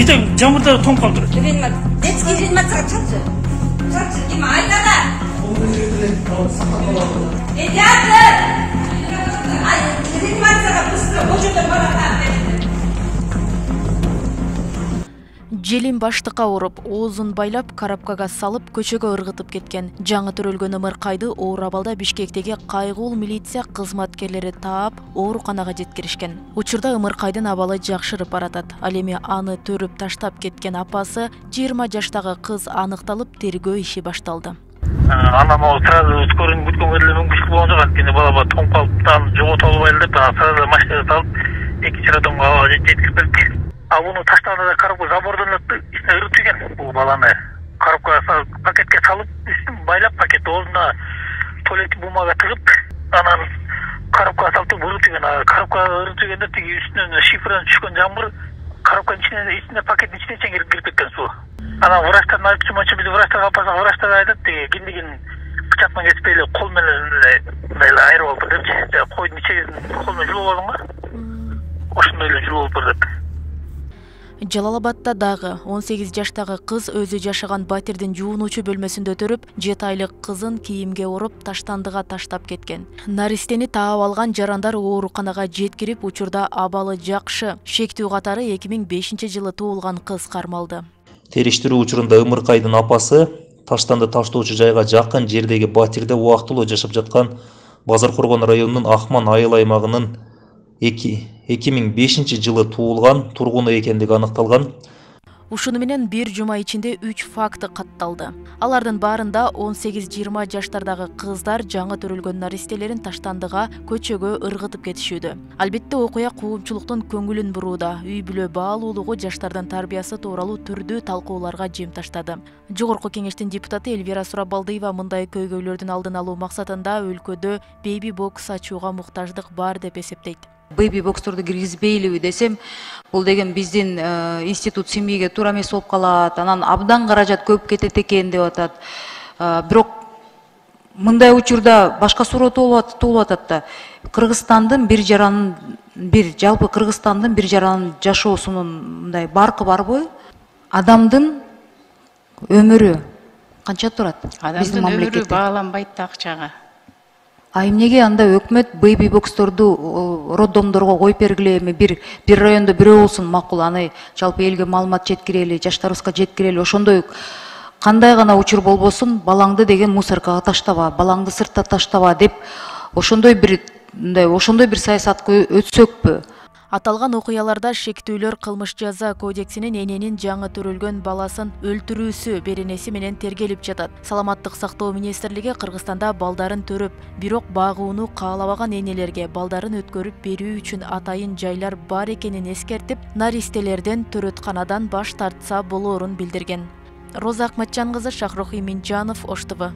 Биде жамырда тоң калтыр. Детский реанимацияга чапчы. Чапчы, ким айтада? Педиатр! Реанимацияга быстро, бул жерде бала. Желим баштыкка уруп, оозун байлап, коробкага салып, көчөгө ыргытып кеткен. Жаңы төрөлгөн ымыркайды оор абалда Бишкектеги кайгуул милиция кызматкерлери таап, ооруканага жеткиришкен. Учурда ымыркайдын абалы жакшырып баратат. Ал эми аны төрүп таштап кеткен апасы 20 жаштагы кыз аныкталып, тергөө иши башталды. Анан сразу скорыйны бүткөнгө деле мүмкүнчүлүк болгон жок. Анткени бала тоңуп калып, жоготуп албай эле, сразу машинага салып, экинчи роддомго жеткирип бердик. Буну таштаганда да коробка забордон ичине ырытылган. Бул баланы коробкага пакетке салып, үстүн байлап, пакет ордуна туалет бумага тыгып, анан коробкага салып ырытылган. Коробкага ырытылганда тиги үстүнөн шифрдан түшкөн жамгыр коробканын ичине пакеттин ичине чейин кирип кеткен суу. Анан врачтардын айтуусу биз врачтарга апарсак, врачтар айтат, тиги киндигин бычак менен кеспей эле кол менен мындай айырып алып депчи. Койдун ичегин кол менен жулуп алган го. Ошондой эле жулуп алып бердик. Жалалабадда дагы 18 жаштагы кыз өзү жашаган батирдин жуунуучу бөлмөсүндө төрүп, 7 айлык кызын кийимге уруп, таштандыга таштап кеткен. Наристени таап алган жарандар ооруканага жеткирип, учурда абалы жакшы. Шектүү катары 2005-жылы туулган кыз кармалды. Териштирүү учурунда ымыркайдын апасы таштанды таштоочу жайга жакын жердеги батирде убактылуу жашап жаткан Базаркоргон районунун Ахман айыл аймагынын 2005-жылы туулган тургуну экендиги аныкталган. Ушуну менен бир жума ичинде 3 факты катталды. Алардын баарында 18-20 жаштардагы кыздар жаңы төрөлгөн наристелерин таштандыга, көчөгө ыргытып кетишүүдө. Албетте окуя куумчулуктун көңүлүн бурууда, үй бүлө баалуулугу жаштардын тарбиясы тууралуу түрдүү талкууларга жем таштады. Жогорку кеңештин депутаты Эльвира Сурабалдиева мындай көйгөйлөрдүн алдын алуу максатында өлкөдө бейби бокс ачууга муктаждык бар деп эсептейт. Бейби боксторду киргизбейлиби десем, бул деген биздин институт семьяга туура эмес болуп калат, анан абдан каражат көп кетет экен деп атат. Бирок мындай учурда башка суроо туулуп атат да. Кыргызстандын жалпы Кыргызстандын бир жаранын жашоосунун мындай баркы барбы? Адамдын өмүрү канча турат? Биздин мамлекетте бааланбайт да акчага. Эмнеге анда өкмөт бейби боксторду роддомдорго коюп бергиле, эми бир райондо бирөө болсун макул, аны жалпы элге маалымат жеткирели, жаштарыбызга жеткирели. Ошондой кандай гана учур болбосун, балаңды деген мусоркага таштаба, балаңды сыртта таштаба деп ошондой бир саясатка өтсөкпү? Аталган окуяларда шектүүлөр кылмыш жаза кодексинин эненин жаңы төрөлгөн баласын өлтүрүүсү беренеси менен тергелип жатат. Саламаттык сактоо министрлиги Кыргызстанда балдарын төрөп, бирок багууну каалабаган энелерге балдарын өткөрүп берүү үчүн атайын жайлар бар экенин эскертип, наристелерден төрөтканадан баш тартса болоорун билдирген. Роза Акматжан кызы, Шахрух Иминджанов, Ош ТВ.